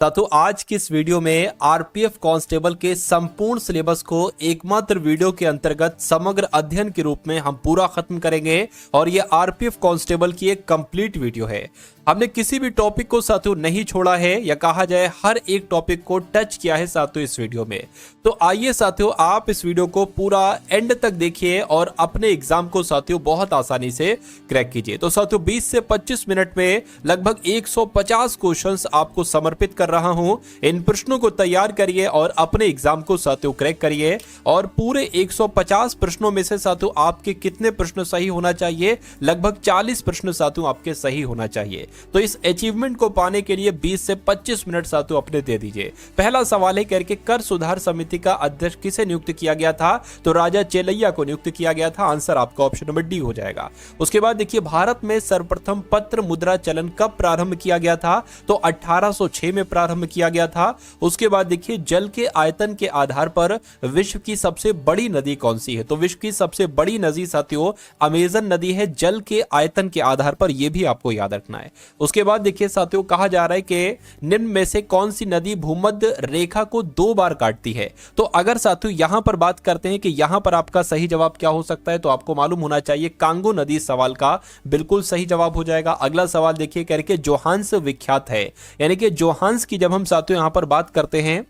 साथियों आज की इस वीडियो में आरपीएफ कांस्टेबल के संपूर्ण सिलेबस को एकमात्र वीडियो के अंतर्गत समग्र अध्ययन के रूप में हम पूरा खत्म करेंगे और ये आरपीएफ कांस्टेबल की एक कंप्लीट वीडियो है। हमने किसी भी टॉपिक को साथियों नहीं छोड़ा है या कहा जाए हर एक टॉपिक को टच किया है साथियों इस वीडियो में। तो आइए साथियों आप इस वीडियो को पूरा एंड तक देखिए और अपने एग्जाम को साथियों बहुत आसानी से क्रैक कीजिए। तो साथियों 20 से 25 मिनट में लगभग 150 क्वेश्चंस आपको समर्पित कर रहा हूं। इन प्रश्नों को तैयार करिए और अपने एग्जाम को साथियों क्रैक करिए। और पूरे 150 प्रश्नों में से साथियों आपके कितने प्रश्न सही होना चाहिए? लगभग 40 प्रश्न साथियों आपके सही होना चाहिए। तो इस अचीवमेंट को पाने के लिए 20 से 25 मिनट साथियों अपने दे दीजिए। पहला सवाल है करके कर सुधार समिति का अध्यक्ष किसे नियुक्त किया गया था? तो राजा चेलैया को नियुक्त किया गया था। आंसर आपका ऑप्शन नंबर डी हो जाएगा। उसके बाद देखिए भारत में सर्वप्रथम पत्र मुद्रा चलन कब प्रारंभ किया गया था? तो 1806 में प्रारंभ किया गया था। उसके बाद देखिए जल के आयतन के आधार पर विश्व की सबसे बड़ी नदी कौन सी है? तो विश्व की सबसे बड़ी नदी साथियों अमेजन नदी है, जल के आयतन के आधार पर। यह भी आपको याद रखना है। उसके बाद देखिए साथियों कहा जा रहा है कि निम्न में से कौन सी नदी भूमध्य रेखा को 2 बार काटती है? तो अगर साथियों यहां पर बात करते हैं कि यहां पर आपका सही जवाब क्या हो सकता है, तो आपको मालूम होना चाहिए कांगो नदी सवाल का बिल्कुल सही जवाब हो जाएगा। अगला सवाल देखिए करके जोहान्स विख्यात है, यानी कि जोहान्स की जब हम साथियों यहां पर बात करते हैं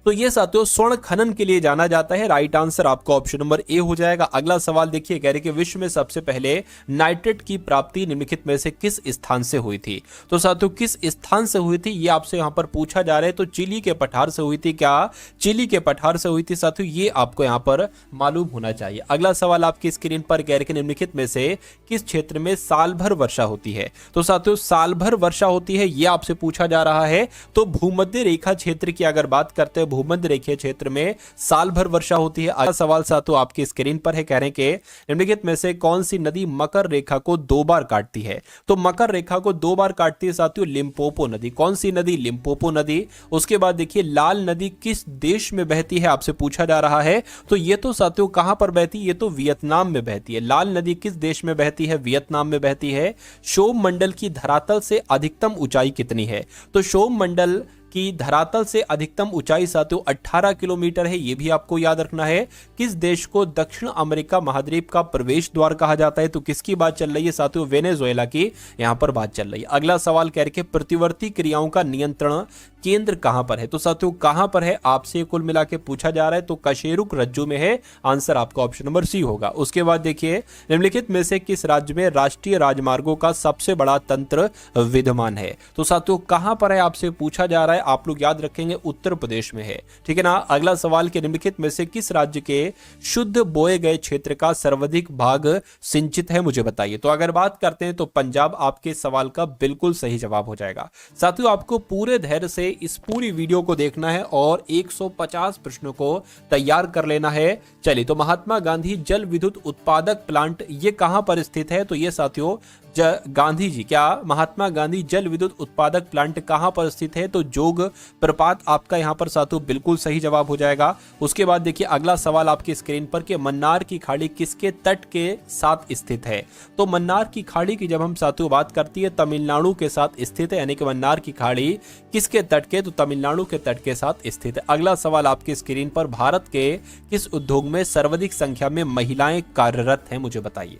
तो ये साथियों स्वर्ण खनन के लिए जाना जाता है। राइट आंसर आपका ऑप्शन नंबर ए हो जाएगा। अगला सवाल देखिए कह रहे कि विश्व में सबसे पहले नाइट्रेट की प्राप्ति निम्नलिखित में से किस स्थान से हुई थी? तो साथियों किस स्थान से हुई थी ये आपसे यहां पर पूछा जा रहा है। तो चिली के पठार से हुई थी। क्या चिली के पठार से हुई थी साथियों? ये आपको यहां पर मालूम होना चाहिए। अगला सवाल आपकी स्क्रीन पर कह रहे कि निम्नलिखित में से किस क्षेत्र में साल भर वर्षा होती है? तो साथियों साल भर वर्षा होती है ये आपसे पूछा जा रहा है। तो भूमध्य रेखा क्षेत्र की अगर बात करते हैं, भूमध्य रेखीय क्षेत्र में साल भर वर्षा होती है। अगला सवाल साथियों आपकी स्क्रीन पर है, कह रहे हैं कि निम्नलिखित में से कौन सी नदी मकर रेखा को 2 बार काटती है? तो मकर रेखा को 2 बार काटती है साथियों लिम्पोपो नदी। कौन सी नदी? लिम्पोपो नदी। उसके बाद देखिए लाल नदी किस देश में बहती है आपसे पूछा जा रहा है। तो ये तो साथियों कहां पर बहती है? ये तो वियतनाम में बहती है। लाल नदी किस देश में बहती है? वियतनाम में बहती है। क्षोभ मंडल की धरातल से अधिकतम ऊंचाई कितनी है? तो क्षोभ मंडल की धरातल से अधिकतम ऊंचाई साथियों 18 किलोमीटर है। यह भी आपको याद रखना है। किस देश को दक्षिण अमेरिका महाद्वीप का प्रवेश द्वार कहा जाता है? तो किसकी बात चल रही है साथियों? वेनेजुएला की यहां पर बात चल रही है। अगला सवाल कह रहे प्रतिवर्ती क्रियाओं का नियंत्रण केंद्र कहां पर है? तो साथियों कहां पर है आपसे कुल मिला के पूछा जा रहा है। तो कशेरुक रज्जु में है। आंसर आपका ऑप्शन नंबर सी होगा। उसके बाद देखिए निम्नलिखित में से किस राज्य में राष्ट्रीय राजमार्गों का सबसे बड़ा तंत्र विद्यमान है? तो साथियों कहां पर है आपसे पूछा जा रहा है। आप लोग याद रखेंगे उत्तर प्रदेश में है, ठीक है ना। अगला सवाल के निम्नलिखित में से किस राज्य के शुद्ध बोए गए क्षेत्र का सर्वाधिक भाग सिंचित है? मुझे बताइए। तो अगर बात करते हैं तो पंजाब आपके सवाल का बिल्कुल सही जवाब हो जाएगा। साथियों आपको पूरे धैर्य से इस पूरी वीडियो को देखना है और 150 प्रश्नों को तैयार कर लेना है। चलिए तो महात्मा गांधी जल विद्युत उत्पादक प्लांट ये कहां पर स्थित है? तो ये साथियों गांधी जी, क्या महात्मा गांधी जल विद्युत उत्पादक प्लांट कहां पर स्थित है? तो जोग प्रपात आपका यहां पर साथियों बिल्कुल सही जवाब हो जाएगा। उसके बाद देखिए अगला सवाल आपकी स्क्रीन पर कि मन्नार की खाड़ी किसके तट के साथ स्थित है? तो मन्नार की खाड़ी की जब हम साथियों बात करती है तमिलनाडु के साथ स्थित है, यानी कि मन्नार की खाड़ी किसके तट के? तो तमिलनाडु के तट के साथ स्थित है। अगला सवाल आपकी स्क्रीन पर भारत के किस उद्योग में सर्वाधिक संख्या में महिलाएं कार्यरत हैं? मुझे बताइए।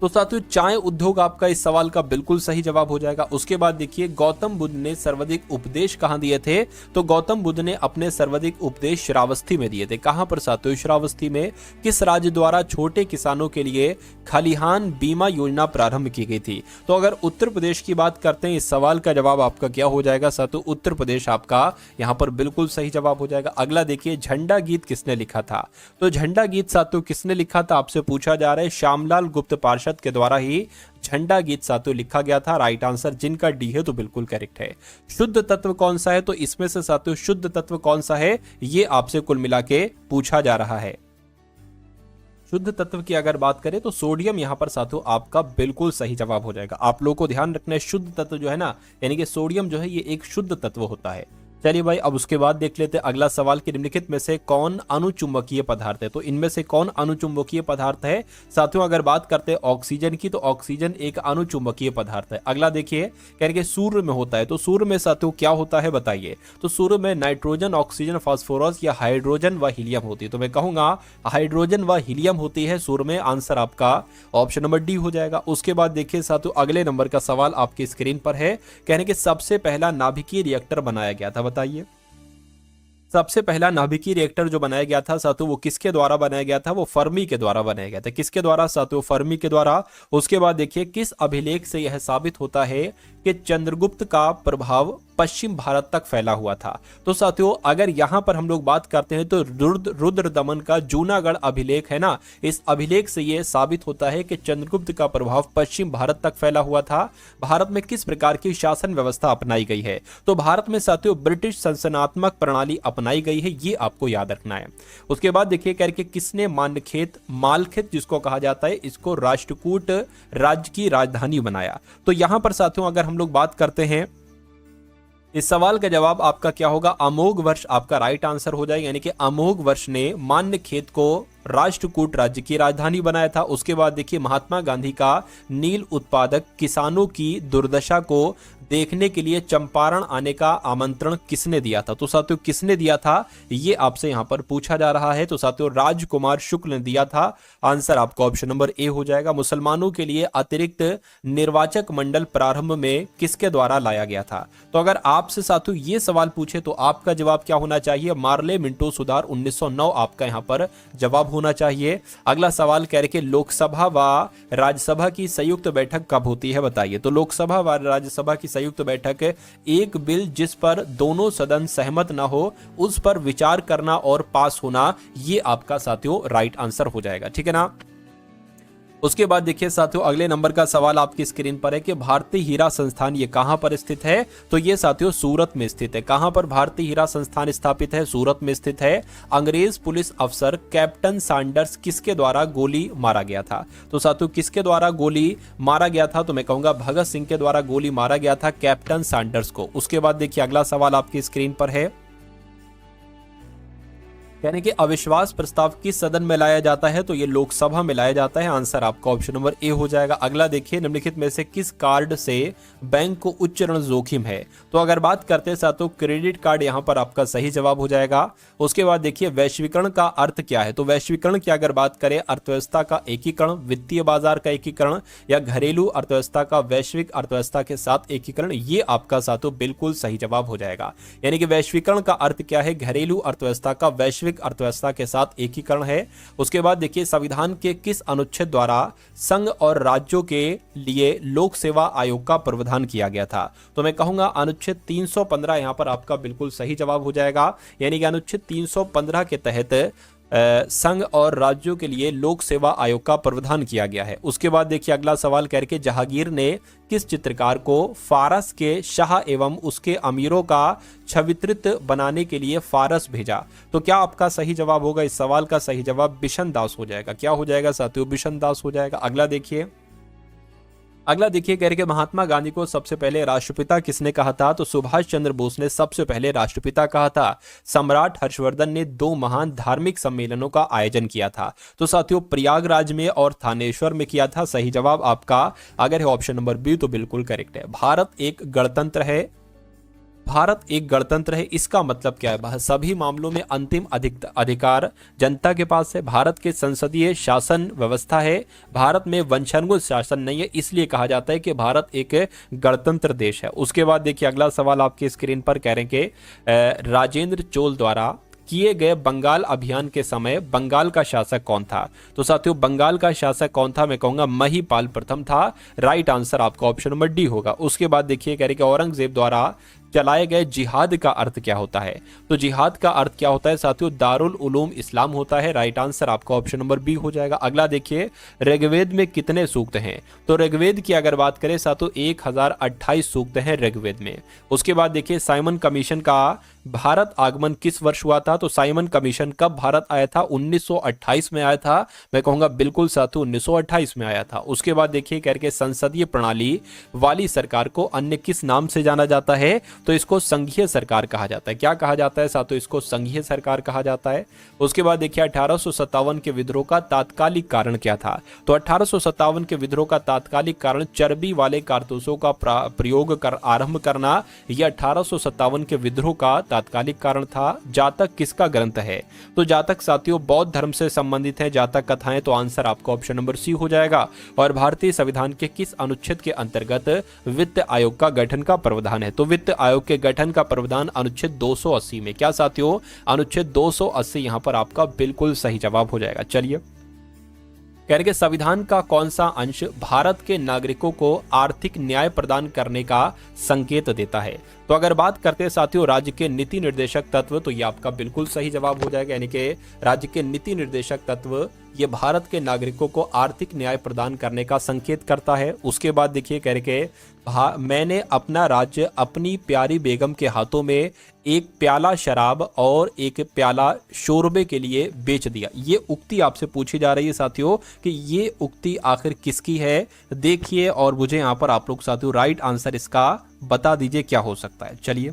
तो साथियों चाय उद्योग आपका इस सवाल का बिल्कुल सही जवाब हो जाएगा। उसके बाद देखिए गौतम बुद्ध ने सर्वाधिक उपदेश कहां दिए थे? तो गौतम बुद्ध ने अपने सर्वाधिक उपदेश श्रावस्ती में दिए थे। कहां पर साथियों? श्रावस्ती में। किस राज्य द्वारा छोटे किसानों के लिए खलिहान बीमा योजना प्रारंभ की गई थी? तो अगर उत्तर प्रदेश की बात करते हैं इस सवाल का जवाब आपका क्या हो जाएगा साथियों? उत्तर प्रदेश आपका यहां पर बिल्कुल सही जवाब हो जाएगा। अगला देखिए झंडा गीत किसने लिखा था? तो झंडा गीत साथियों किसने लिखा था आपसे पूछा जा रहा है। श्यामलाल गुप्त पार्षद के द्वारा ही झंडा गीत साथियों लिखा गया था। राइट आंसर जिनका डी है तो बिल्कुल करेक्ट है। शुद्ध तत्व कौन सा है? तो इसमें से साथियों शुद्ध तत्व कौन सा है ये आपसे कुल मिला के पूछा जा रहा है। शुद्ध तत्व की अगर बात करें तो सोडियम यहां पर साथियों आपका बिल्कुल सही जवाब हो जाएगा। आप लोगों को ध्यान रखना है शुद्ध तत्व जो है ना, यानी कि सोडियम जो है ये एक शुद्ध तत्व होता है। चलिए भाई, अब उसके बाद देख लेते हैं अगला सवाल कि निम्नलिखित में से कौन अनुचुंबकीय पदार्थ है। तो इनमें से कौन अनुचुंबकीय पदार्थ है साथियों? अगर बात करते हैं ऑक्सीजन की, तो ऑक्सीजन एक अनुचुंबकीय पदार्थ है। अगला देखिए, कह रहे कि सूर्य में होता है, तो सूर्य में साथियों क्या होता है बताइए? तो सूर्य में नाइट्रोजन, ऑक्सीजन, फास्फोरस या हाइड्रोजन व हीलियम होती है। तो मैं कहूंगा हाइड्रोजन व हीलियम होती है सूर्य में। आंसर आपका ऑप्शन नंबर डी हो जाएगा। उसके बाद देखिए साथियों, अगले नंबर का सवाल आपकी स्क्रीन पर है। कहने के सबसे पहला नाभिकीय रिएक्टर बनाया गया था, बताइए। सबसे पहला नाभिकीय रिएक्टर जो बनाया गया था साथियों, वो किसके द्वारा बनाया गया था? वो फर्मी के द्वारा बनाया गया था। किसके द्वारा साथियों? फर्मी के द्वारा। उसके बाद देखिए, किस अभिलेख से यह साबित होता है कि चंद्रगुप्त का प्रभाव पश्चिम भारत तक फैला हुआ था? तो साथियों, अगर यहां पर हम लोग बात करते हैं तो रुद्र दमन का जूनागढ़ अभिलेख है ना, इस अभिलेख से यह साबित होता है कि चंद्रगुप्त का प्रभाव पश्चिम भारत तक फैला हुआ था। भारत में किस प्रकार की शासन व्यवस्था अपनाई गई है? तो भारत में साथियों ब्रिटिश संसनात्मक प्रणाली अपनाई गई है, ये आपको याद रखना है। उसके बाद देखिए, करके किसने मानखेत, मालखेत जिसको कहा जाता है, इसको राष्ट्रकूट राज्य की राजधानी बनाया? तो यहां पर साथियों अगर हम लोग बात करते हैं, इस सवाल का जवाब आपका क्या होगा? अमोघ वर्ष आपका राइट आंसर हो जाएगा। यानी कि अमोघ वर्ष ने मान्यखेत को राष्ट्रकूट राज्य की राजधानी बनाया था। उसके बाद देखिए, महात्मा गांधी का नील उत्पादक किसानों की दुर्दशा को देखने के लिए चंपारण आने का आमंत्रण किसने दिया था? तो साथियों किसने दिया था, ये आपसे यहां पर पूछा जा रहा है। तो साथियों राजकुमार शुक्ल ने दिया था। आंसर आपका ऑप्शन नंबर ए हो जाएगा। मुसलमानों के लिए अतिरिक्त निर्वाचक मंडल प्रारंभ में किसके द्वारा लाया गया था? तो अगर आपसे साथियों ये सवाल पूछे तो आपका जवाब क्या होना चाहिए? मार्ले मिंटो सुधार 1909 आपका यहां पर जवाब होना चाहिए। अगला सवाल कह रहे कि लोकसभा व राज्यसभा की संयुक्त बैठक कब होती है, बताइए। तो लोकसभा व राज्यसभा की संयुक्त बैठक एक बिल जिस पर दोनों सदन सहमत ना हो उस पर विचार करना और पास होना, ये आपका साथियों राइट आंसर हो जाएगा। ठीक है ना। उसके बाद देखिए साथियों, अगले नंबर का सवाल आपकी स्क्रीन पर है कि भारतीय हीरा संस्थान ये कहां पर स्थित है? तो ये साथियों सूरत में स्थित है। कहां पर भारतीय हीरा संस्थान स्थापित है? सूरत में स्थित है। अंग्रेज पुलिस अफसर कैप्टन सैंडर्स किसके द्वारा गोली मारा गया था? तो साथियों किसके द्वारा गोली मारा गया था? तो मैं कहूंगा भगत सिंह के द्वारा गोली मारा गया था कैप्टन सैंडर्स को। उसके बाद देखिए, अगला सवाल आपकी स्क्रीन पर है, यानी कि अविश्वास प्रस्ताव किस सदन में लाया जाता है? तो ये लोकसभा में लाया जाता है। आंसर आपका ऑप्शन नंबर ए हो जाएगा। अगला देखिए, निम्नलिखित में से किस कार्ड से बैंक को उच्च ऋण जोखिम है? तो अगर बात करते हैं साथियों क्रेडिट कार्ड, यहां पर आपका सही जवाब हो जाएगा। उसके बाद देखिए, वैश्वीकरण का अर्थ क्या है? तो वैश्वीकरण की अगर बात करें, अर्थव्यवस्था का एकीकरण, वित्तीय बाजार का एकीकरण या घरेलू अर्थव्यवस्था का वैश्विक अर्थव्यवस्था के साथ एकीकरण, ये आपका साथियों बिल्कुल सही जवाब हो जाएगा। यानी कि वैश्वीकरण का अर्थ क्या है? घरेलू अर्थव्यवस्था का वैश्विक अर्थव्यवस्था के साथ एकीकरण है। उसके बाद देखिए, संविधान के किस अनुच्छेद द्वारा संघ और राज्यों के लिए लोक सेवा आयोग का प्रावधान किया गया था? तो मैं कहूंगा अनुच्छेद 315 यहां पर आपका बिल्कुल सही जवाब हो जाएगा। यानी कि अनुच्छेद 315 के तहत संघ और राज्यों के लिए लोक सेवा आयोग का प्रावधान किया गया है। उसके बाद देखिए, अगला सवाल करके जहांगीर ने किस चित्रकार को फारस के शाह एवं उसके अमीरों का छवित्रित बनाने के लिए फारस भेजा? तो क्या आपका सही जवाब होगा? इस सवाल का सही जवाब बिशन दास हो जाएगा। क्या हो जाएगा साथियों? बिशन दास हो जाएगा। अगला देखिए, कह रहे कि महात्मा गांधी को सबसे पहले राष्ट्रपिता किसने कहा था? तो सुभाष चंद्र बोस ने सबसे पहले राष्ट्रपिता कहा था। सम्राट हर्षवर्धन ने 2 महान धार्मिक सम्मेलनों का आयोजन किया था। तो साथियों प्रयागराज में और थानेश्वर में किया था। सही जवाब आपका अगर है ऑप्शन नंबर बी तो बिल्कुल करेक्ट है। भारत एक गणतंत्र है। भारत एक गणतंत्र है, इसका मतलब क्या है? सभी मामलों में अंतिम अधिकार जनता के पास है। भारत के संसदीय शासन व्यवस्था है। भारत में वंशानुगत शासन नहीं है, इसलिए कहा जाता है कि भारत एक गणतंत्र देश है। उसके बाद देखिए, अगला सवाल आपकी स्क्रीन पर कह रहे हैं कि राजेंद्र चोल द्वारा किए गए बंगाल अभियान के समय बंगाल का शासक कौन था? तो साथियों बंगाल का शासक कौन था? मैं कहूंगा महिपाल प्रथम था। राइट आंसर आपका ऑप्शन नंबर डी होगा। उसके बाद देखिए, कह रहे कि औरंगजेब द्वारा चलाए गए जिहाद का अर्थ क्या होता है? तो जिहाद का अर्थ क्या होता है साथियों? दारुल उलूम इस्लाम होता है। राइट आंसर आपका ऑप्शन नंबर बी हो जाएगा। अगला देखिए, ऋग्वेद में कितने सूक्त हैं? तो ऋग्वेद की अगर बात करें साथियों 1028 सूक्त हैं ऋग्वेद में। उसके बाद देखिए, साइमन कमीशन का भारत आगमन किस वर्ष हुआ था? तो साइमन कमीशन कब भारत आया था? 1928 में आया था। मैं कहूंगा बिल्कुल साथियों 1928 में आया था। उसके बाद देखिए करके संसदीय प्रणाली वाली सरकार को अन्य किस नाम से जाना जाता है? तो इसको संघीय सरकार कहा जाता है। क्या कहा जाता है साथियों? इसको संघीय सरकार कहा जाता है। उसके बाद देखिए 1857 के विद्रोह का तात्कालिक कारण क्या था? तो 1857 के विद्रोह का तात्कालिक कारण चर्बी वाले कारतूसों का प्रयोग कर आरंभ करना, यह 1857 के विद्रोह का तात्कालिक कारण था। जातक किसका ग्रंथ है? तो जातक साथियों बौद्ध धर्म से संबंधित है। जातक कथाएं, तो आंसर आपको ऑप्शन नंबर सी हो जाएगा। और भारतीय संविधान के किस अनुच्छेद के अंतर्गत वित्त आयोग का गठन का प्रावधान है? तो वित्त आयोग के गठन का प्रावधान अनुच्छेद 280 में। क्या साथियों? अनुच्छेद 280 यहां पर आपका बिल्कुल सही जवाब हो जाएगा। चलिए, कह रहे संविधान का कौन सा अंश भारत के नागरिकों को आर्थिक न्याय प्रदान करने का संकेत देता है? तो अगर बात करते हैं साथियों राज्य के नीति निर्देशक तत्व, तो ये आपका बिल्कुल सही जवाब हो जाएगा। यानी कि राज्य के नीति निर्देशक तत्व ये भारत के नागरिकों को आर्थिक न्याय प्रदान करने का संकेत करता है। उसके बाद देखिए कह रहे मैंने अपना राज्य अपनी प्यारी बेगम के हाथों में एक प्याला शराब और एक प्याला शोरबे के लिए बेच दिया। ये उक्ति आपसे पूछी जा रही है साथियों कि ये उक्ति आखिर किसकी है? देखिए और मुझे यहाँ पर आप लोग साथियों राइट आंसर इसका बता दीजिए क्या हो सकता है। चलिए,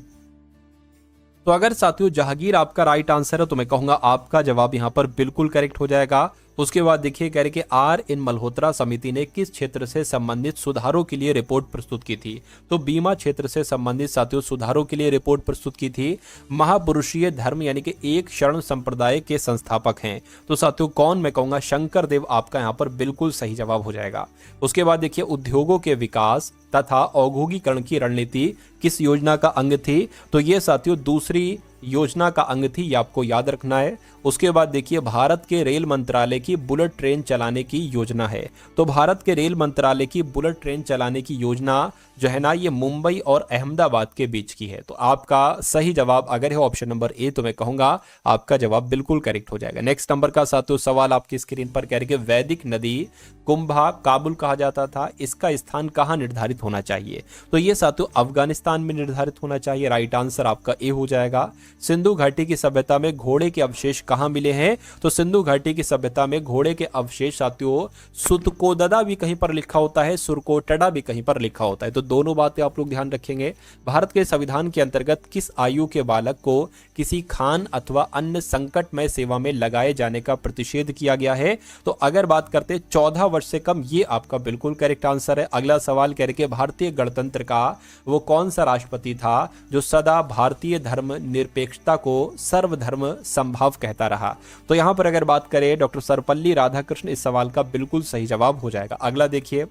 तो अगर साथियों जहांगीर आपका राइट आंसर है तो मैं कहूंगा आपका जवाब यहां पर बिल्कुल करेक्ट हो जाएगा। उसके बाद देखिए कह रहे कि आर एन मल्होत्रा समिति ने किस क्षेत्र से संबंधित सुधारों के लिए रिपोर्ट प्रस्तुत की थी? तो बीमा क्षेत्र से संबंधित साथियों सुधारों के लिए रिपोर्ट प्रस्तुत की थी। महापुरुषीय धर्म यानी कि एक शरण संप्रदाय के संस्थापक हैं। तो साथियों कौन? मैं कहूंगा शंकर देव आपका यहाँ पर बिल्कुल सही जवाब हो जाएगा। उसके बाद देखिए उद्योगों के विकास तथा औद्योगिकरण की रणनीति किस योजना का अंग थी? तो ये साथियों दूसरी योजना का अंग थी, ये आपको याद रखना है। उसके बाद देखिए भारत के रेल मंत्रालय की बुलेट ट्रेन चलाने की योजना है। तो भारत के रेल मंत्रालय की बुलेट ट्रेन चलाने की योजना जो है ना ये मुंबई और अहमदाबाद के बीच की है। तो आपका सही जवाब अगर है ऑप्शन नंबर ए तो मैं कहूंगा आपका जवाब बिल्कुल करेक्ट हो जाएगा। नेक्स्ट नंबर का साथियों सवाल आपकी स्क्रीन पर कह रहे कि वैदिक नदी कुंभा काबुल कहा जाता था, इसका स्थान कहाँ निर्धारित होना चाहिए? तो ये साथियों अफगानिस्तान में निर्धारित होना चाहिए। राइट आंसर आपका ए हो जाएगा। सिंधु घाटी की सभ्यता में घोड़े के अवशेष कहाँ मिले हैं? तो सिंधु घाटी की सभ्यता में घोड़े के अवशेष साथियों सुतकोददा भी कहीं पर लिखा होता है, सुरकोटड़ा भी कहीं पर लिखा होता है। तो दोनों बातें आप लोग ध्यान रखेंगे। भारत के संविधान के अंतर्गत किस आयु के बालक को किसी खान अथवा अन्य संकटमय सेवा में लगाए जाने का प्रतिषेध किया गया है? तो अगर बात करते 14 वर्ष से कम, ये आपका बिल्कुल करेक्ट आंसर है। अगला सवाल कह रहे भारतीय गणतंत्र का वो कौन सा राष्ट्रपति था जो सदा भारतीय धर्म निरपेक्षता को सर्वधर्म संभाव कहता रहा? तो यहां पर अगर बात करें डॉक्टर सर्वपल्ली राधाकृष्ण, इस सवाल का बिल्कुल सही जवाब हो जाएगा। अगला देखिए,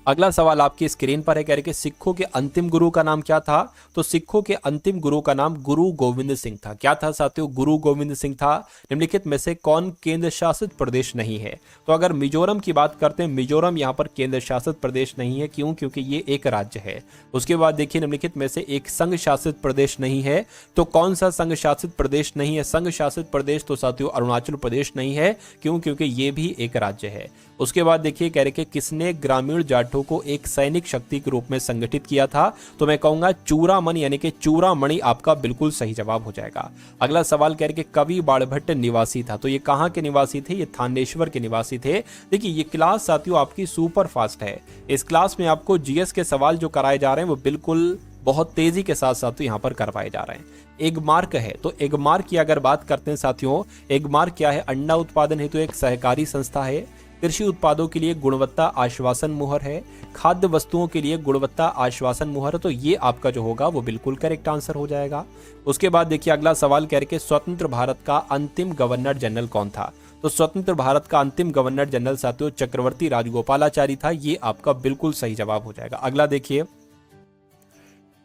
अगला सवाल आपकी स्क्रीन पर है। कह रहे कि सिखों के अंतिम गुरु का नाम क्या था? तो सिखों के अंतिम गुरु का नाम गुरु गोविंद सिंह था। क्या था साथियों? गुरु गोविंद सिंह था। निम्नलिखित में से कौन केंद्र शासित प्रदेश नहीं है? तो अगर मिजोरम की बात करते हैं, मिजोरम यहाँ पर केंद्र शासित प्रदेश नहीं है। क्यों? क्योंकि ये एक राज्य है। उसके बाद देखिए निम्नलिखित में से एक संघ शासित प्रदेश नहीं है। तो कौन सा संघ शासित प्रदेश नहीं है? संघ शासित प्रदेश तो साथियों अरुणाचल प्रदेश नहीं है। क्यों? क्योंकि ये भी एक राज्य है। उसके बाद देखिए कह रहे कि किसने ग्रामीण जाटों को एक सैनिक शक्ति के रूप में संगठित किया था? तो मैं कहूंगा चूड़ामण यानी कि चूड़ामणि आपका बिल्कुल सही जवाब हो जाएगा। अगला सवाल कह रहे कि कवि बाणभट्ट निवासी था। तो ये कहाँ के निवासी थे? ये थानेश्वर के निवासी थे। देखिए ये क्लास साथियों आपकी सुपर फास्ट है। इस क्लास में आपको जीएस के सवाल जो कराए जा रहे हैं वो बिल्कुल बहुत तेजी के साथ साथ यहाँ पर करवाए जा रहे हैं। एगमार्क है, तो एगमार्क की अगर बात करते हैं साथियों, एगमार्क क्या है? अंडा उत्पादन हेतु एक सहकारी संस्था है। कृषि उत्पादों के लिए गुणवत्ता आश्वासन मुहर है। खाद्य वस्तुओं के लिए गुणवत्ता आश्वासन मुहर है। तो ये आपका जो होगा वो बिल्कुल करेक्ट आंसर हो जाएगा। उसके बाद देखिए अगला सवाल कह रहे स्वतंत्र भारत का अंतिम गवर्नर जनरल कौन था? तो स्वतंत्र भारत का अंतिम गवर्नर जनरल साथियों चक्रवर्ती राजगोपालाचारी था। ये आपका बिल्कुल सही जवाब हो जाएगा। अगला देखिए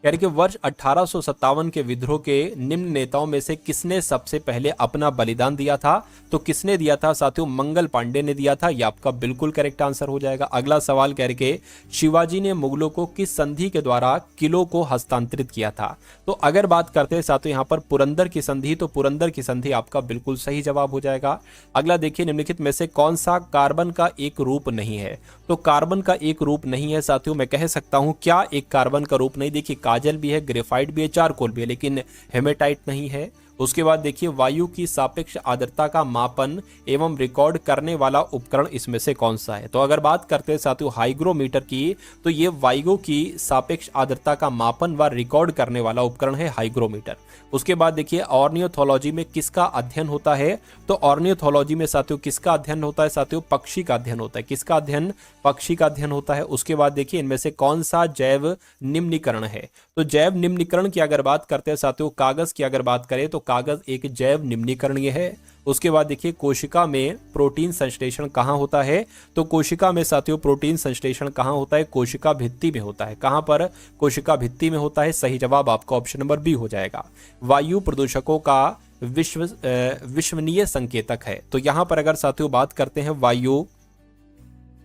कह रहे कि वर्ष 1857 के विद्रोह के निम्न नेताओं में से किसने सबसे पहले अपना बलिदान दिया था? तो किसने दिया था साथियों? मंगल पांडे ने दिया था। यह आपका बिल्कुल करेक्ट आंसर हो जाएगा। अगला सवाल कह रहे कि शिवाजी ने मुगलों को किस संधि के द्वारा किलों को हस्तांतरित किया था? तो अगर बात करते हैं साथियों यहाँ पर पुरंदर की संधि, तो पुरंदर की संधि आपका बिल्कुल सही जवाब हो जाएगा। अगला देखिए निम्नलिखित में से कौन सा कार्बन का एक रूप नहीं है? तो कार्बन का एक रूप नहीं है साथियों, मैं कह सकता हूं क्या एक कार्बन का रूप नहीं? देखिए काजल भी है, ग्रेफाइट भी है, चारकोल भी है, लेकिन हेमेटाइट नहीं है। उसके बाद देखिए वायु की सापेक्ष आर्द्रता का मापन एवं रिकॉर्ड करने वाला उपकरण इसमें से कौन सा है? तो अगर बात करते हैं साथियों हाइग्रोमीटर की, तो ये वायु की सापेक्ष आर्द्रता का मापन व रिकॉर्ड करने वाला उपकरण है हाइग्रोमीटर। उसके बाद देखिए ऑर्नियोथोलॉजी में किसका अध्ययन होता है? तो ऑर्नियोथोलॉजी में साथियों किसका अध्ययन होता है? साथियों पक्षी का अध्ययन होता है। किसका अध्ययन? पक्षी का अध्ययन होता है। उसके बाद देखिए इनमें से कौन सा जैव निम्नीकरण है? तो जैव निम्नीकरण की अगर बात करते हैं साथियों, कागज की अगर बात करें तो कागज एक जैव निम्नीकरणीय है। उसके बाद देखिए कोशिका में प्रोटीन संश्लेषण कहाँ होता है? तो कोशिका में साथियों प्रोटीन संश्लेषण कहाँ होता है? कोशिका भित्ति में होता है। कहाँ पर? कोशिका भित्ति में होता है। सही जवाब आपका ऑप्शन नंबर बी हो जाएगा। वायु प्रदूषकों का विश्वसनीय संकेतक है। तो यहां पर अगर साथियों बात करते हैं वायु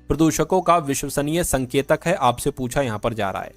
प्रदूषकों का विश्वसनीय संकेतक है, आपसे पूछा यहां पर जा रहा है,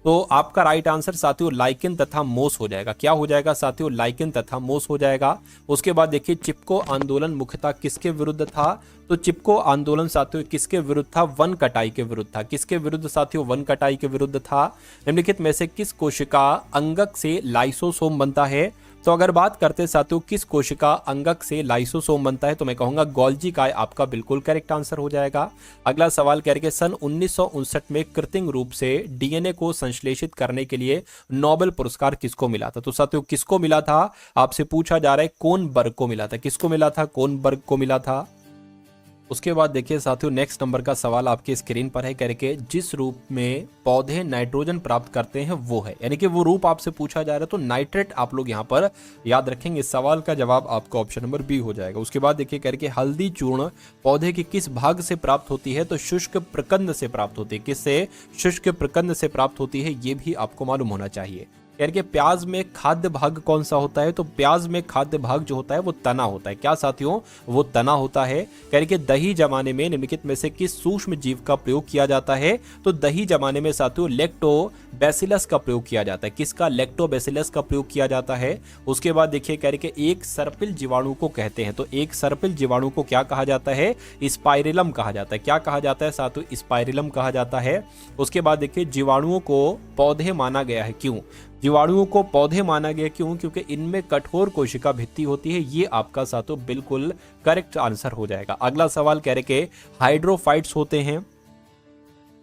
तो आपका राइट आंसर साथियों लाइकेन तथा मोस हो जाएगा। क्या हो जाएगा साथियों? लाइकेन तथा मोस हो जाएगा। उसके बाद देखिए चिपको आंदोलन मुख्यतः किसके विरुद्ध था? तो चिपको आंदोलन साथियों किसके विरुद्ध था? वन कटाई के विरुद्ध था। किसके विरुद्ध साथियों? वन कटाई के विरुद्ध था। निम्नलिखित में से किस कोशिका अंगक से लाइसोसोम बनता है? तो अगर बात करते हैं साथियों किस कोशिका अंगक से लाइसोसोम बनता है, तो मैं कहूंगा गोल्जी काय आपका बिल्कुल करेक्ट आंसर हो जाएगा। अगला सवाल कह रहे हैं सन 1959 में कृत्रिम रूप से डीएनए को संश्लेषित करने के लिए नोबेल पुरस्कार किसको मिला था? तो साथियों किसको मिला था? आपसे पूछा जा रहा है कोनबर्ग को मिला था। किसको मिला था? कोनबर्ग को मिला था। उसके बाद देखिए साथियों नेक्स्ट नंबर का सवाल आपके स्क्रीन पर है, करके जिस रूप में पौधे नाइट्रोजन प्राप्त करते हैं वो है, यानी कि वो रूप आपसे पूछा जा रहा है, तो नाइट्रेट आप लोग यहाँ पर याद रखेंगे। इस सवाल का जवाब आपका ऑप्शन नंबर बी हो जाएगा। उसके बाद देखिए करके हल्दी चूर्ण पौधे के किस भाग से प्राप्त होती है? तो शुष्क प्रकंद से प्राप्त होती है। किससे? शुष्क प्रकंद से प्राप्त होती है, ये भी आपको मालूम होना चाहिए। यानी कि प्याज में खाद्य भाग कौन सा होता है? तो प्याज में खाद्य भाग जो होता है वो तना होता है। क्या साथियों? वो तना होता है। यानी कि दही जमाने में निम्नलिखित में से किस सूक्ष्म जीव का प्रयोग किया जाता है? तो दही जमाने में साथियों लैक्टोबैसिलस का प्रयोग किया जाता है। किसका? लैक्टोबैसिलस का प्रयोग किया जाता है। उसके बाद देखिए कह रहे कि एक सर्पिल जीवाणु को कहते हैं, तो एक सर्पिल जीवाणु को क्या कहा जाता है? स्पाइरेलम कहा जाता है। क्या कहा जाता है साथियों? स्पाइरेलम कहा जाता है। उसके बाद देखिए जीवाणुओं को पौधे माना गया है, क्यों? जीवाणुओं को पौधे माना गया क्यों? क्योंकि इनमें कठोर कोशिका भित्ति होती है। ये आपका साथियों बिल्कुल करेक्ट आंसर हो जाएगा। अगला सवाल कह रहे कि हाइड्रोफाइट्स होते हैं,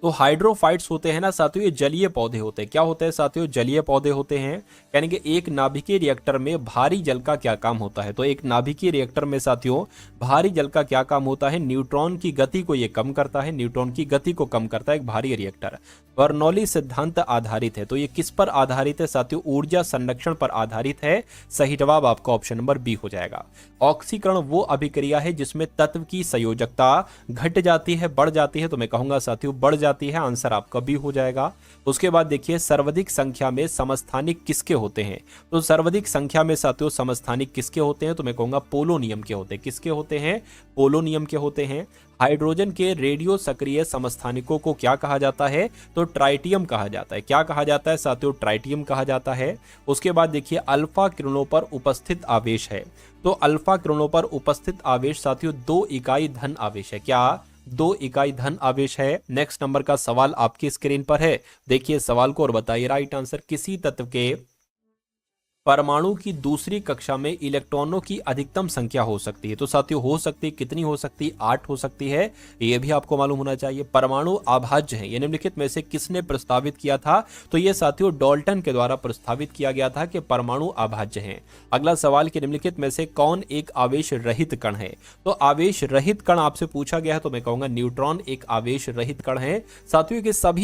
तो हाइड्रोफाइट्स होते हैं ना साथियों, ये जलीय पौधे होते हैं। क्या होते हैं साथियों? जलीय पौधे होते हैं। यानी कि एक नाभिकीय रिएक्टर में भारी जल का क्या काम होता है? तो एक नाभिकीय रिएक्टर में साथियों भारी जल का क्या काम होता है? न्यूट्रॉन की गति को ये कम करता है। न्यूट्रॉन की गति को कम करता है एक भारी रिएक्टर। बर्नौली सिद्धांत आधारित है, तो ये किस पर आधारित है साथियों? ऊर्जा संरक्षण पर आधारित है। सही जवाब आपका ऑप्शन नंबर बी हो जाएगा। ऑक्सीकरण वो अभिक्रिया है जिसमें तत्व की संयोजकता घट जाती है, बढ़ जाती है, तो मैं कहूंगा साथियों बढ़ जाती है। आंसर आपका बी हो जाएगा। उसके बाद देखिए सर्वाधिक संख्या में समस्थानिक किसके होते हैं? तो सर्वाधिक संख्या में साथियों समस्थानिक किसके होते हैं? तो मैं कहूंगा पोलोनियम के होते हैं। किसके होते हैं? पोलोनियम के होते हैं। हाइड्रोजन के रेडियो सक्रिय समस्थानिकों को क्या कहा जाता है? तो ट्राइटियम कहा जाता है। क्या कहा जाता है साथियों? ट्राइटियम कहा जाता है। उसके बाद देखिए अल्फा किरणों पर उपस्थित आवेश है, तो अल्फा किरणों पर उपस्थित आवेश साथियों 2 इकाई धन आवेश है। क्या? 2 इकाई धन आवेश है। नेक्स्ट नंबर का सवाल आपकी स्क्रीन पर है, देखिए सवाल को और बताइए राइट आंसर। किसी तत्व के परमाणु की दूसरी कक्षा में इलेक्ट्रॉनों की अधिकतम संख्या हो सकती है, तो साथियों हो सकती है, कितनी हो सकती है? 8 हो सकती है। यह भी आपको मालूम होना चाहिए। परमाणु अभाज्य है, ये निम्नलिखित में से किसने प्रस्तावित किया था? तो ये साथियों डाल्टन के द्वारा प्रस्तावित किया गया था कि परमाणु अभाज्य हैं। अगला सवाल कि निम्नलिखित में से कौन एक आवेश रहित कण है? तो आवेश रहित कण आपसे पूछा गया है, तो मैं कहूंगा न्यूट्रॉन एक आवेश रहित कण है। साथियों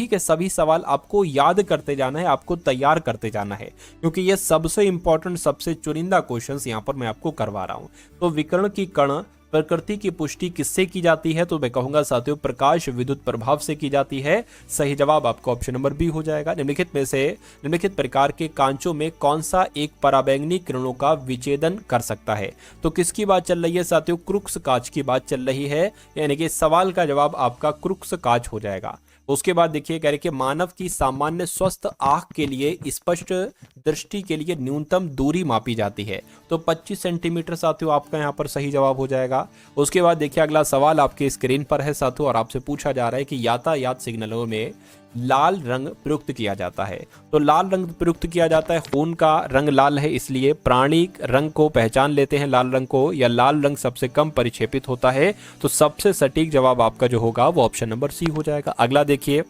के सभी सवाल आपको याद करते जाना है, आपको तैयार करते जाना है, क्योंकि ये सबसे इंपॉर्टेंट, सबसे चुनिंदा क्वेश्चंस यहां पर मैं आपको करवा रहा हूं। तो विकिरण की कण प्रकृति की पुष्टि किससे की जाती है? तो मैं कहूंगा साथियों प्रकाश विद्युत प्रभाव से की जाती है। सही जवाब आपका ऑप्शन नंबर बी हो जाएगा। निम्नलिखित में से निम्नलिखित प्रकार के कांचों में कौन सा एक पराबैंगनी किरणों का विच्छेदन कर सकता है? तो किसकी बात चल रही है साथियों? क्रुक्स कांच की बात चल रही है, यानी कि सवाल का जवाब आपका क्रुक्स कांच हो जाएगा। उसके बाद देखिए कह रहे कि मानव की सामान्य स्वस्थ आंख के लिए स्पष्ट दृष्टि के लिए न्यूनतम दूरी मापी जाती है, तो 25 सेंटीमीटर साथियों आपका यहाँ पर सही जवाब हो जाएगा। उसके बाद देखिए अगला सवाल आपके स्क्रीन पर है साथियों, और आपसे पूछा जा रहा है कि यातायात सिग्नलों में लाल रंग प्रयुक्त किया जाता है? तो लाल रंग प्रयुक्त किया जाता है, खून का रंग लाल है इसलिए प्राणी रंग को पहचान लेते हैं लाल रंग को, या लाल रंग सबसे कम परिक्षेपित होता है? तो सबसे सटीक जवाब आपका जो होगा वो ऑप्शन नंबर सी हो जाएगा। अगला देखिए,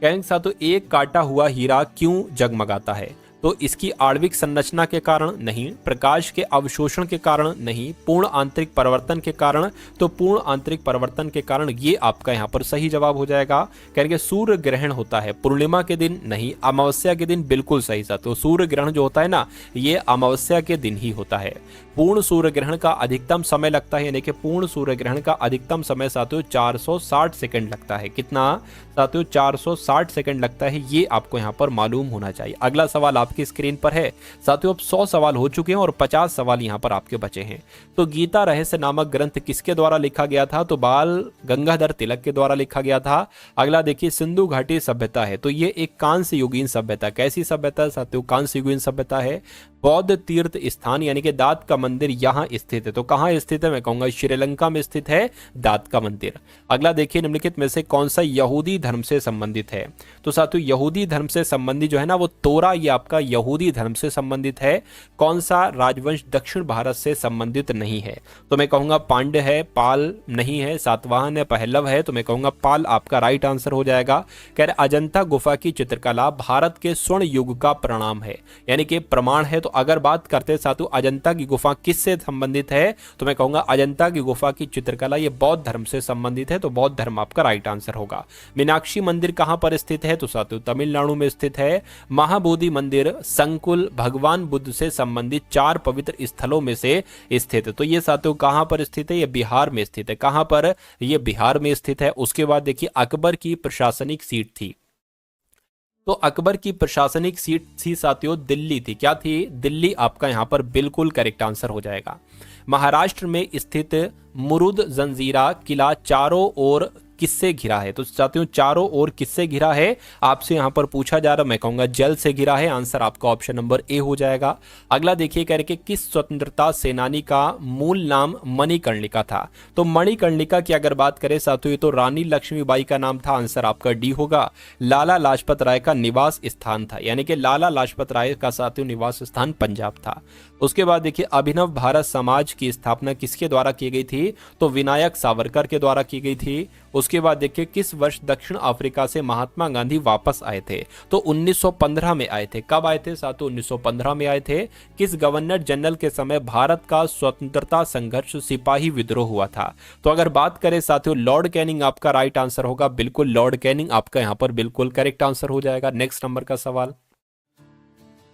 कहेंगे साथियों एक काटा हुआ हीरा क्यों जगमगाता है? तो इसकी आणविक संरचना के कारण नहीं, प्रकाश के अवशोषण के कारण नहीं, पूर्ण आंतरिक परिवर्तन के कारण, तो पूर्ण आंतरिक परिवर्तन के कारण ये आपका यहाँ पर सही जवाब हो जाएगा। कहेंगे सूर्य ग्रहण होता है पूर्णिमा के दिन नहीं, अमावस्या के दिन, बिल्कुल सही साथ। तो सूर्य ग्रहण जो होता है ना, ये अमावस्या के दिन ही होता है। पूर्ण सूर्य ग्रहण का अधिकतम समय लगता है, यानी कि पूर्ण सूर्य ग्रहण का अधिकतम समय साथियों 460 सेकंड लगता है। कितना साथियों? 460 सेकंड लगता है, ये आपको यहाँ पर मालूम होना चाहिए। अगला सवाल आपकी स्क्रीन पर है साथियों। अब 100 सवाल हो चुके हैं और 50 सवाल यहाँ पर आपके बचे हैं। तो गीता रहस्य नामक ग्रंथ किसके द्वारा लिखा गया था? तो बाल गंगाधर तिलक के द्वारा लिखा गया था। अगला देखिए, सिंधु घाटी सभ्यता है, तो ये एक कांस्य युगीन सभ्यता। कैसी सभ्यता साथियों? कांस्य युगीन सभ्यता है। बौद्ध तीर्थ स्थान यानी कि दात का मंदिर यहाँ स्थित है, तो कहाँ स्थित है? मैं कहूंगा श्रीलंका में स्थित है दात का मंदिर। अगला देखिए, निम्नलिखित में से कौन सा यहूदी धर्म से संबंधित है? तो साथियों यहूदी धर्म से संबंधित जो है ना वो तोरा, ये आपका यहूदी धर्म से संबंधित है। कौन सा राजवंश दक्षिण भारत से संबंधित नहीं है? तो मैं कहूंगा पांड्य है, पाल नहीं है, सातवाहन है, पहलव है, तो मैं कहूंगा पाल आपका राइट आंसर हो जाएगा। कह रहे अजंता गुफा की चित्रकला भारत के स्वर्ण युग का प्रणाम है, यानी कि प्रमाण है। तो अगर बात करते हैं साथियों अजंता की गुफा किससे संबंधित है? तो मैं कहूंगा अजंता की गुफा की चित्रकला ये बौद्ध धर्म से संबंधित है, तो बौद्ध धर्म आपका राइट आंसर होगा। मीनाक्षी मंदिर कहां पर स्थित है? तो साथियों तमिलनाडु में स्थित है। महाबोधि मंदिर संकुल भगवान बुद्ध से संबंधित 4 पवित्र स्थलों में से स्थित है, तो ये साथियों कहां पर स्थित है? ये बिहार में स्थित है। कहां पर? ये बिहार में स्थित है। उसके बाद देखिए, अकबर की प्रशासनिक सीट थी, तो अकबर की प्रशासनिक सीट थी साथियों दिल्ली थी। क्या थी? दिल्ली आपका यहां पर बिल्कुल करेक्ट आंसर हो जाएगा। महाराष्ट्र में स्थित मुरुद जंजीरा किला चारों ओर किससे घिरा है? तो साथियों चारों ओर किससे घिरा है आपसे यहां पर पूछा जा रहा है। मैं कहूंगा जल से घिरा है। आंसर आपका ऑप्शन नंबर ए हो जाएगा। अगला देखिए, कह रहे कि किस स्वतंत्रता सेनानी का मूल नाम मणिकर्णिका था? तो मणिकर्णिका की अगर बात करें साथियों, ये तो रानी लक्ष्मीबाई का नाम था। आंसर आपका डी होगा। लाला लाजपत राय का निवास स्थान था, यानी कि लाला लाजपत राय का साथियों निवास स्थान पंजाब था। उसके बाद देखिए, अभिनव भारत समाज की स्थापना किसके द्वारा की गई थी? तो विनायक सावरकर के द्वारा की गई थी। उसके बाद देखिए, किस वर्ष दक्षिण अफ्रीका से महात्मा गांधी वापस आए थे? तो 1915 में आए थे। कब आए थे साथियों? 1915 में आए थे। किस गवर्नर जनरल के समय भारत का स्वतंत्रता संघर्ष सिपाही विद्रोह हुआ था? तो अगर बात करें साथियों लॉर्ड कैनिंग आपका राइट आंसर होगा। बिल्कुल लॉर्ड कैनिंग आपका यहाँ पर बिल्कुल करेक्ट आंसर हो जाएगा। नेक्स्ट नंबर का सवाल,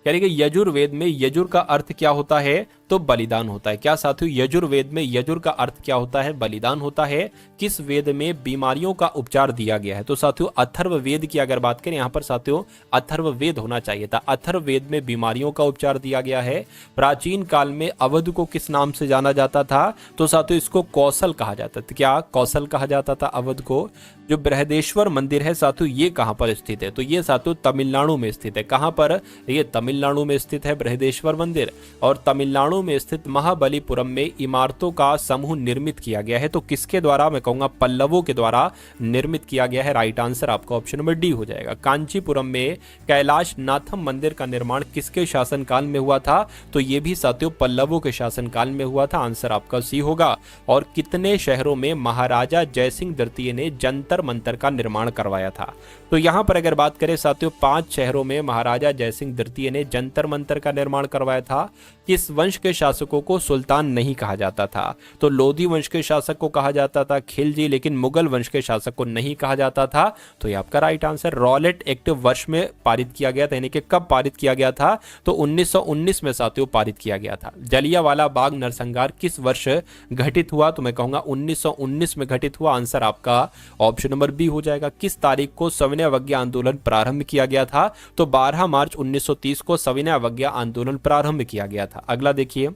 यानी कि यजुर्वेद में यजुर का अर्थ क्या होता है? तो बलिदान होता है। क्या साथियों यजुर्वेद में यजुर का अर्थ क्या होता है? बलिदान होता है। किस वेद में बीमारियों का उपचार दिया गया है? तो साथियों अथर्ववेद की अगर बात करें, यहाँ पर साथियों अथर्ववेद होना चाहिए था। अथर्ववेद में बीमारियों का उपचार दिया गया है। प्राचीन काल में अवध को किस नाम से जाना जाता था? तो साथियों इसको कौशल कहा जाता था। क्या कौशल कहा जाता था अवध को? जो बृहदेश्वर मंदिर है साथियों ये कहां पर स्थित है? तो ये साथियों तमिलनाडु में स्थित है। कहां पर? ये तमिलनाडु में स्थित है बृहदेश्वर मंदिर। और तमिलनाडु में स्थित महाबलीपुरम में इमारतों का समूह निर्मित किया गया है। तो किसके द्वारा? मैं कहूंगा पल्लवों के द्वारा निर्मित किया गया है। राइट आंसर आपका ऑप्शन नंबर डी हो जाएगा। कांचीपुरम में कैलाश नाथम मंदिर का निर्माण किसके शासनकाल में हुआ था? तो ये भी साथियों पल्लवों के शासनकाल में हुआ था। आंसर आपका सी होगा। और कितने शहरों में महाराजा जयसिंह द्वितीय ने जंतर मंतर का निर्माण करवाया था? तो यहां पर अगर बात करें साथियों 5 शहरों में महाराजा जयसिंह द्वितीय ने जंतर मंतर का निर्माण करवाया था। किस वंश के शासकों को सुल्तान नहीं कहा जाता था? तो लोधी वंश के शासक को कहा जाता था खिलजी, लेकिन मुगल वंश के शासक को नहीं कहा जाता था। तो ये आपका राइट आंसर। रॉलेट एक्ट वर्ष में पारित किया गया था, यानी कि कब पारित किया गया था? तो 1919 में साथियों पारित किया गया था। जलियांवाला बाग नरसंहार किस वर्ष घटित हुआ? तो मैं कहूंगा 1919 में घटित हुआ। आंसर आपका ऑप्शन नंबर बी हो जाएगा। किस तारीख को सविनय अवज्ञा आंदोलन प्रारंभ किया गया था? तो 12 मार्च 1930 को सविनय अवज्ञा आंदोलन प्रारंभ किया गया था। अगला देखिए,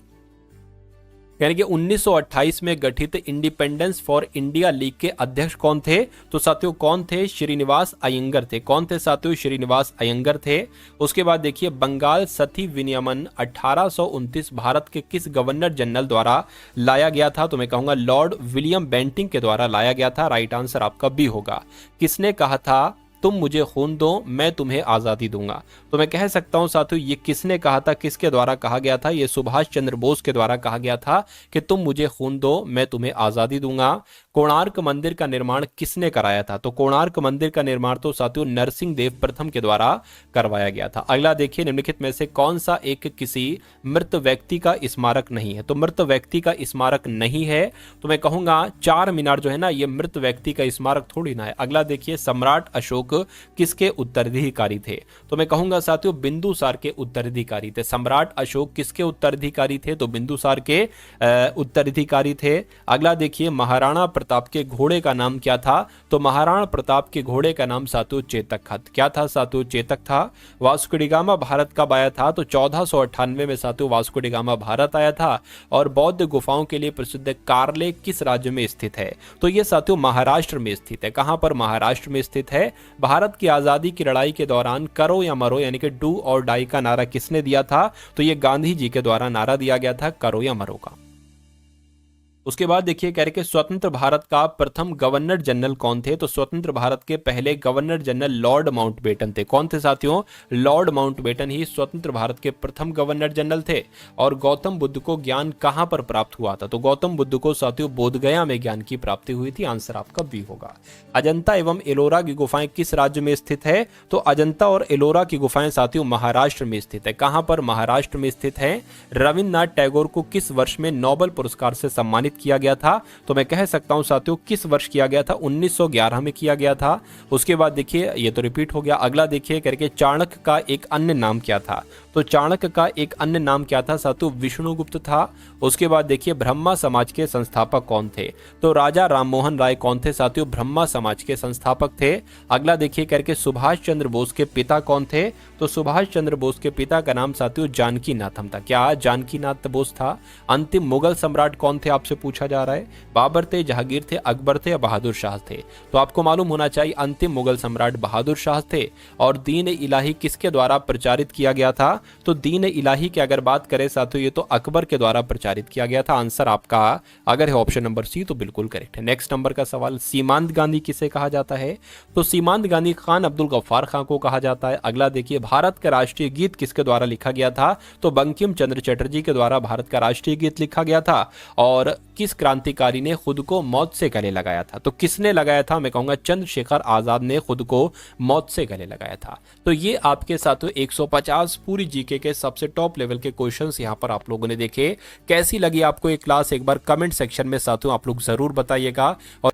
यानी कि 1928 में गठित इंडिपेंडेंस फॉर इंडिया लीग के अध्यक्ष कौन थे? तो साथियों कौन थे? श्रीनिवास अयंगर थे। कौन थे साथियों? श्रीनिवास अयंगर थे। उसके बाद देखिए, बंगाल सथी विनियमन 1829 भारत के किस गवर्नर जनरल द्वारा लाया गया था? तो मैं कहूंगा लॉर्ड विलियम बेंटिंक के द्वारा लाया गया था। राइट आंसर आपका बी होगा। किसने कहा था तुम मुझे खून दो मैं तुम्हें आजादी दूंगा। तो मैं कह सकता हूं साथियों ये किसने कहा था, किसके द्वारा कहा गया था? ये सुभाष चंद्र बोस के द्वारा कहा गया था कि तुम मुझे खून दो मैं तुम्हें आजादी दूंगा। कोणार्क मंदिर का निर्माण किसने कराया था? तो कोणार्क मंदिर का निर्माण तो साथियों नरसिंह देव प्रथम के द्वारा करवाया गया था। अगला देखिए, निम्नलिखित में से कौन सा एक किसी मृत व्यक्ति का स्मारक नहीं है? तो मृत व्यक्ति का स्मारक नहीं है, तो मैं कहूंगा चार मीनार जो है ना ये मृत व्यक्ति का स्मारक थोड़ी ना है। अगला देखिए, सम्राट अशोक किसके उत्तराधिकारी थे? तो मैं कहूंगा साथियों बिंदुसार के उत्तराधिकारी थे। सम्राट अशोक किसके उत्तराधिकारी थे? तो बिंदुसार के उत्तराधिकारी थे। अगला देखिए, महाराणा प्रताप के घोड़े का नाम क्या था? तो महाराणा प्रताप के घोड़े का नाम साथियों चेतक था। क्या था साथियों? चेतक था। वास्को डी गामा भारत कब आया था? तो 1498 में साथियों वास्को डी गामा भारत आया था। और बौद्ध गुफाओं के लिए प्रसिद्ध कार्ले किस राज्य में स्थित है? तो ये साथियों महाराष्ट्र में स्थित है। कहां पर? महाराष्ट्र में स्थित है। भारत की आजादी की लड़ाई के दौरान करो या मरो यानी कि डू और डाई का नारा किसने दिया था? तो ये गांधी जी के द्वारा नारा दिया गया था करो या मरो का। उसके बाद देखिए कह रहे कि स्वतंत्र भारत का प्रथम गवर्नर जनरल कौन थे? तो स्वतंत्र भारत के पहले गवर्नर जनरल लॉर्ड माउंटबेटन थे। कौन थे साथियों? लॉर्ड माउंटबेटन ही स्वतंत्र भारत के प्रथम गवर्नर जनरल थे। और गौतम बुद्ध को ज्ञान कहां पर प्राप्त हुआ था? तो गौतम बुद्ध को साथियों बोधगया में ज्ञान की प्राप्ति हुई थी। आंसर आपका बी होगा। अजंता एवं एलोरा की गुफाएं किस राज्य में स्थित है? तो अजंता और एलोरा की गुफाएं साथियों महाराष्ट्र में स्थित है। कहां पर? महाराष्ट्र में स्थित है। रविन्द्रनाथ टैगोर को किस वर्ष में नोबेल पुरस्कार से सम्मानित किया गया था? तो मैं कह सकता हूं साथियों किस वर्ष किया गया था? 1911 में किया गया था। उसके बाद देखिए ये तो रिपीट हो गया। अगला देखिए करके चाणक्य का एक अन्य नाम क्या था? तो चाणक्य का एक अन्य नाम क्या था साथियों? विष्णुगुप्त था। उसके बाद देखिए ब्रह्मा समाज के संस्थापक कौन थे? तो राजा राममोहन राय कौन थे साथियों? ब्रह्मा समाज के संस्थापक थे। अगला देखिए करके सुभाष चंद्र बोस के पिता कौन थे? तो सुभाष चंद्र बोस के पिता का नाम साथियों जानकी नाथम था। क्या जानकी नाथ बोस था? अंतिम मुगल सम्राट कौन थे आपसे पूछा जा रहा है? बाबर थे, जहांगीर थे, अकबर थे या बहादुर शाह थे? तो आपको मालूम होना चाहिए अंतिम मुगल सम्राट बहादुर शाह थे। और दीन इलाही किसके द्वारा प्रचारित किया गया था? तो दीन इलाही की अगर बात करें साथियों ये तो अकबर के द्वारा प्रचारित किया गया था। आंसर आपका अगर है ऑप्शन नंबर सी तो बिल्कुल करेक्ट है। नेक्स्ट नंबर का सवाल, सीमांत गांधी किसे कहा जाता है? तो सीमांत गांधी खान अब्दुल गफ्फार खान को कहा जाता है। अगला देखिए, भारत का राष्ट्रीय गीत किसके द्वारा लिखा गया था? तो बंकिम चंद्र चटर्जी के द्वारा भारत का राष्ट्रीय गीत लिखा गया था। और किस क्रांतिकारी ने खुद को मौत से गले लगाया था? तो किसने लगाया था? मैं कहूंगा चंद्रशेखर आजाद ने खुद को मौत से गले लगाया था। तो ये आपके साथियों 150 पूरी जीके के सबसे टॉप लेवल के क्वेश्चंस यहां पर आप लोगों ने देखे। कैसी लगी आपको ये क्लास? एक बार कमेंट सेक्शन में साथियों आप लोग जरूर बताइएगा। और